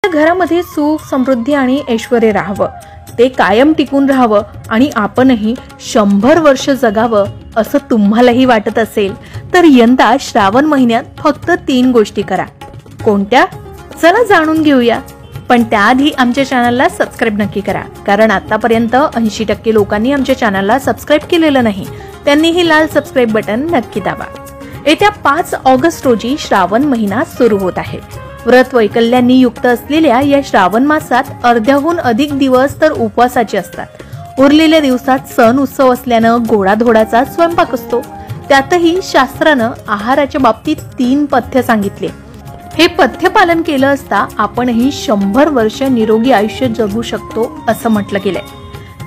घरामध्ये सुख समृद्धी आणि ऐश्वर्य राहावं, ते कायम टिकून राहावं आणि आपणही 100 वर्ष जगावं असं तुम्हालाही वाटत असेल तर यंदा श्रावण महिन्यात फक्त 3 गोष्टी करा. कोणत्या? चला जाणून घेऊया. पण त्याआधी आमच्या चॅनलला सबस्क्राईब नक्की करा, कारण आतापर्यंत 80% लोकांनी आमच्या चॅनलला सबस्क्राईब केलेलं नाही. त्यांनी हे लाल सबस्क्राईब बटन नक्की दाबा. येत्या 5 ऑगस्ट रोजी श्रावण महिना सुरू होत आहे. व्रत वैकल्यांनी युक्त असलेल्या या श्रावण मासात अर्ध्याहून अधिक दिवस तर उपवासाचे असतात. उरलेल्या दिवसात सण उत्सव असल्यानं गोडाधोडाचा स्वयंपाक असतो. त्यातही शास्त्रानं आहाराच्या बाबतीत 3 पथ्य सांगितले. हे पथ्य पालन केलं असता आपणही 100 वर्ष निरोगी आयुष्य जगू शकतो असं म्हटलं गेलंय.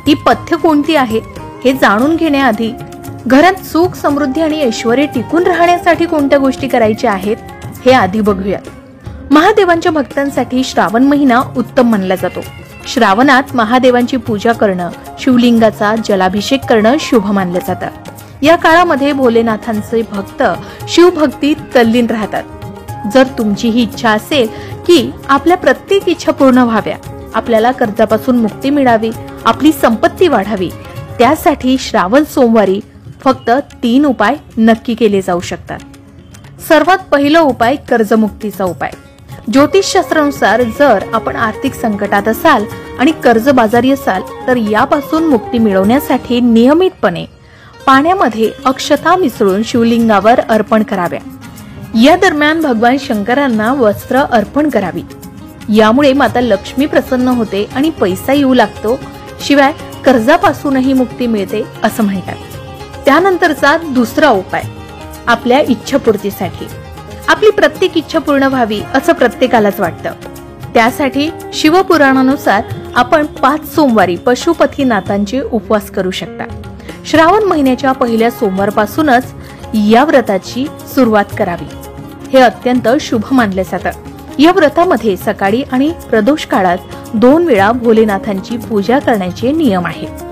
ती पथ्य कोणती आहेत हे जाणून घेण्याआधी घरात सुख समृद्धी आणि ऐश्वर्य टिकून राहण्यासाठी कोणत्या गोष्टी करायच्या आहेत हे आधी बघूया. महादेवांच्या भक्तांसाठी श्रावण महिना उत्तम मानला जातो. श्रावणात महादेवांची पूजा करणं, शिवलिंगाचा जलाभिषेक करणं शुभ मानलं जातं. या काळामध्ये भोलेनाथांचे भक्त शिवभक्तीत तल्लीन राहतात. जर तुमची ही इच्छा असेल की आपल्या प्रत्येक इच्छा पूर्ण व्हाव्या, आपल्याला कर्जापासून मुक्ती मिळावी, आपली संपत्ती वाढावी, त्यासाठी श्रावण सोमवारी फक्त 3 उपाय नक्की केले जाऊ शकतात. सर्वात पहिला उपाय कर्जमुक्तीचा उपाय. ज्योतिषशास्त्रानुसार जर आपण आर्थिक संकटात असाल आणि कर्जबाजारी असाल तर यापासून मुक्ती मिळवण्यासाठी नियमितपणे पाण्यामध्ये अक्षता मिसळून शिवलिंगावर अर्पण कराव्या. या दरम्यान भगवान शंकरांना वस्त्र अर्पण करावी. यामुळे माता लक्ष्मी प्रसन्न होते आणि पैसा येऊ लागतो. शिवाय कर्जापासूनही मुक्ती मिळते असं म्हणतात. त्यानंतरचा दुसरा उपाय आपल्या इच्छापूर्तीसाठी. आपली प्रत्येक इच्छा पूर्ण व्हावी असं प्रत्येकालाच वाटतं. त्यासाठी शिवपुराणानुसार आपण 5 सोमवारी पशुपतीनाथांचे उपवास करू शकता. श्रावण महिन्याच्या पहिल्या सोमवारपासूनच या व्रताची सुरुवात करावी. हे अत्यंत शुभ मानले जातं. या व्रतामध्ये सकाळी आणि प्रदोष काळात 2 वेळा भोलेनाथांची पूजा करण्याचे नियम आहेत.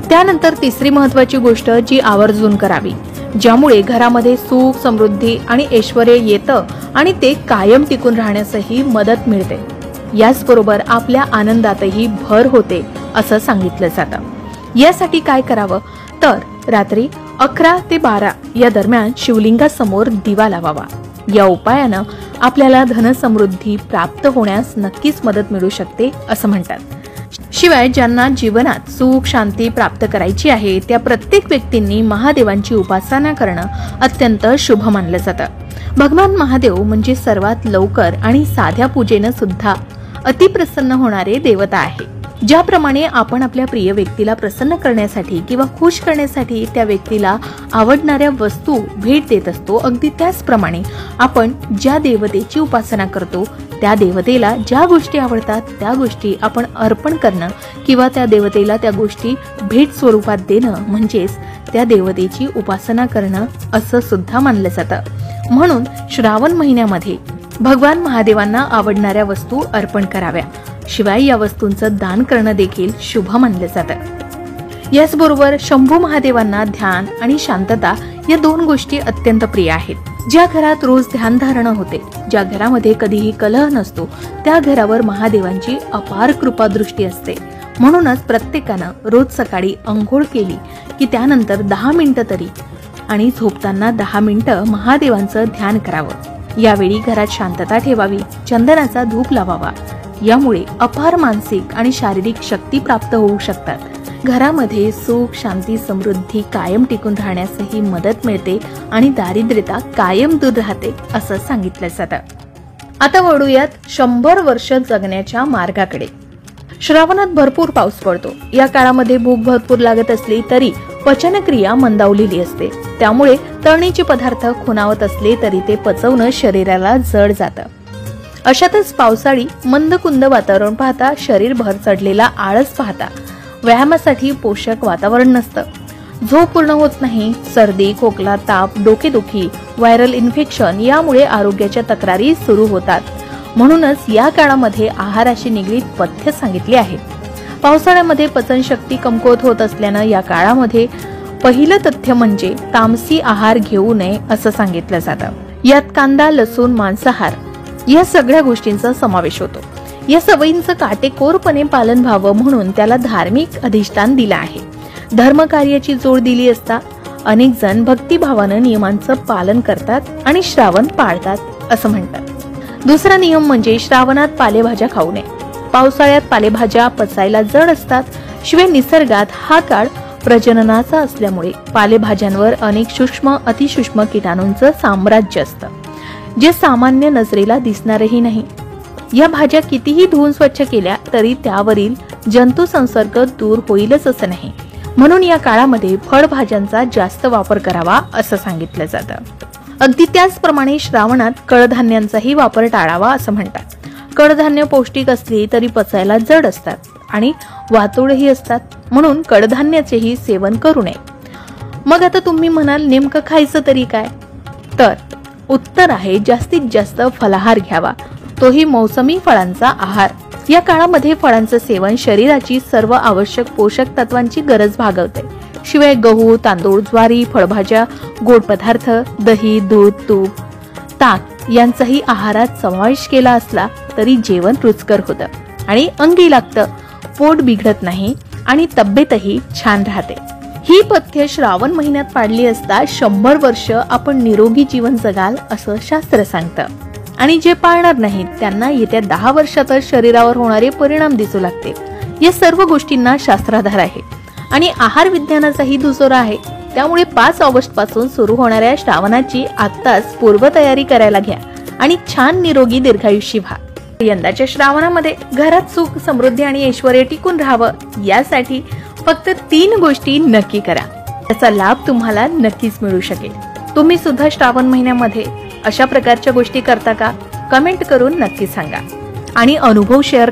त्यानंतर तिसरी महत्वाची गोष्ट जी आवर्जून करावी, ज्यामुळे घरामध्ये सुख समृद्धी आणि ऐश्वर्य येतं आणि ते कायम टिकून राहण्यासही मदत मिळते. याचबरोबर आपल्या आनंदातही भर होते असं सांगितलं जातं. यासाठी काय करावं तर रात्री 11 ते 12 या दरम्यान शिवलिंगासमोर दिवा लावावा. या उपायानं आपल्याला धनसमृद्धी प्राप्त होण्यास नक्कीच मदत मिळू शकते असं म्हणतात. शिवाय ज्यांना जीवनात सुख शांती प्राप्त करायची आहे त्या प्रत्येक व्यक्तींनी महादेवांची उपासना करणं अत्यंत शुभ मानलं जातं. भगवान महादेव म्हणजे सर्वात लवकर आणि साध्या पूजेनं सुद्धा अतिप्रसन्न होणारे देवता आहे. ज्याप्रमाणे आपण आपल्या प्रिय व्यक्तीला प्रसन्न करण्यासाठी किंवा खुश करण्यासाठी त्या व्यक्तीला आवडणाऱ्या वस्तू भेट देत असतो, अगदी त्याचप्रमाणे आपण ज्या देवतेची उपासना करतो त्या देवतेला ज्या गोष्टी आवडतात त्या गोष्टी आपण अर्पण करणं किंवा त्या देवतेला त्या गोष्टी भेट स्वरूपात देणं म्हणजेच त्या देवतेची उपासना करणं असं सुद्धा मानलं जातं. म्हणून श्रावण महिन्यामध्ये भगवान महादेवांना आवडणाऱ्या वस्तू अर्पण कराव्या. शिवाय या वस्तूंचं दान करणं देखील शुभ मानलं जातं. याचबरोबर शंभू महादेवांना ध्यान आणि शांतता या 2 गोष्टी अत्यंत प्रिय आहेत. ज्या घरात रोज ध्यान धारणा होते, ज्या घरामध्ये कधीही कलह नसतो, त्या घरावर महादेवांची अपार कृपादृष्टी असते. म्हणूनच प्रत्येकानं रोज सकाळी अंघोळ केली की त्यानंतर 10 मिनिटं तरी आणि झोपताना 10 मिनिटं महादेवांचं ध्यान करावं. यावेळी घरात शांतता ठेवावी, चंदनाचा धूप लावावा. यामुळे अपार मानसिक आणि शारीरिक शक्ती प्राप्त होऊ शकतात. घरामध्ये सुख शांती समृद्धी कायम टिकून राहण्यासही मदत मिळते आणि दारिद्र्यता कायम दूर राहते असं सांगितलं जातं. आता वळूयात 100 वर्ष जगण्याच्या मार्गाकडे. श्रावणात भरपूर पाऊस पडतो. या काळामध्ये भूक भरपूर लागत असली तरी पचनक्रिया मंदावलेली असते. त्यामुळे तळणीचे पदार्थ खुणावत असले तरी ते पचवणं शरीराला जड जातं. अशातच पावसाळी मंदकुंद वातावरण पाहता, शरीर भर चढलेला आळस पाहता, व्यायामासाठी पोषक वातावरण नसतं, झोप पूर्ण होत नाही, सर्दी खोकला ताप डोकेदुखी व्हायरल इन्फेक्शन यामुळे आरोग्याच्या तक्रारी सुरू होतात. म्हणूनच या काळामध्ये आहाराशी निगडीत पथ्य सांगितले आहेत. पावसाळ्यामध्ये पचनशक्ती कमकुवत होत असल्यानं या काळामध्ये पहिलं तथ्य म्हणजे तामसी आहार घेऊ नये असं सांगितलं जातं. यात कांदा लसूण मांसाहार या सगळ्या गोष्टींचा समावेश होतो. या सवयींचं काटेकोरपणे पालन व्हावं म्हणून त्याला धार्मिक अधिष्ठान दिलं आहे. धर्मकार्याची जोड दिली असता अनेक जण भक्तिभावानं नियमांचं पालन करतात आणि श्रावण पाळतात असं म्हणतात. दुसरा नियम म्हणजे श्रावणात पालेभाज्या खाऊ नये. पावसाळ्यात पालेभाज्या पचायला जड असतात. शिवाय निसर्गात हा काळ प्रजननाचा असल्यामुळे पालेभाज्यांवर अनेक सूक्ष्म अतिसूक्ष्म किटाणूंचं साम्राज्य असतं, जे सामान्य नजरेला दिसणारही नाही. या भाज्या कितीही धुवून स्वच्छ केल्या तरी त्यावरील जंतू संसर्ग दूर होईलच असं नाही. म्हणून या काळामध्ये फळभाज्यांचा जास्त वापर करावा असं सांगितलं जातं. अगदी त्याचप्रमाणे श्रावणात कडधान्यांचाही वापर टाळावा असं म्हणतात. कडधान्य पौष्टिक असली तरी पचायला जड असतात आणि वातोळही असतात, म्हणून कडधान्याचेही सेवन करू नये. मग आता तुम्ही म्हणाल नेमकं खायचं तरी काय? तर उत्तर आहे जास्तीत जास्त फलाहार घ्यावा, तोही मौसमी फळांचा आहार. या काळामध्ये फळांचं सेवन शरीराची सर्व आवश्यक पोषक तत्वांची गरज भागवते. शिवाय गहू, तांदूळ, ज्वारी, फळभाज्या, गोड पदार्थ, दही, दूध, तूप, ताक यांचाही आहारात समावेश केला असला तरी जेवण रुचकर होतं आणि अंगी लागतं, पोट बिघडत नाही आणि तब्येतही छान राहते. ही पथ्य श्रावण महिन्यात पाळली असता 100 वर्ष आपण निरोगी जीवन जगाल असं शास्त्र सांगतं. आणि जे पाळणार नाहीत त्यांना येत्या 10 वर्षातच शरीरावर होणारे परिणाम दिसू लागतील. या सर्व गोष्टींना शास्त्राधार आहे आणि आहार विज्ञानाचाही दुजोरा आहे. त्यामुळे 5 ऑगस्ट पासून सुरू होणाऱ्या श्रावणाची आत्ताच पूर्वतयारी करायला घ्या आणि छान निरोगी दीर्घायुष्य व्हा. यंदाच्या श्रावणामध्ये घरात सुख, समृद्धी आणि ऐश्वर्य टिकून राहावं यासाठी फक्त 3 गोष्टी नक्की करा. त्याचा लाभ तुम्हाला नक्कीच मिळू शकेल. तुम्ही सुद्धा श्रावण महिन्यामध्ये अशा प्रकारच्या गोष्टी करता का? कमेंट करून नक्की सांगा आणि अनुभव शेअर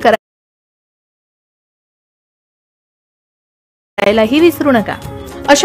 करायलाही विसरू नका.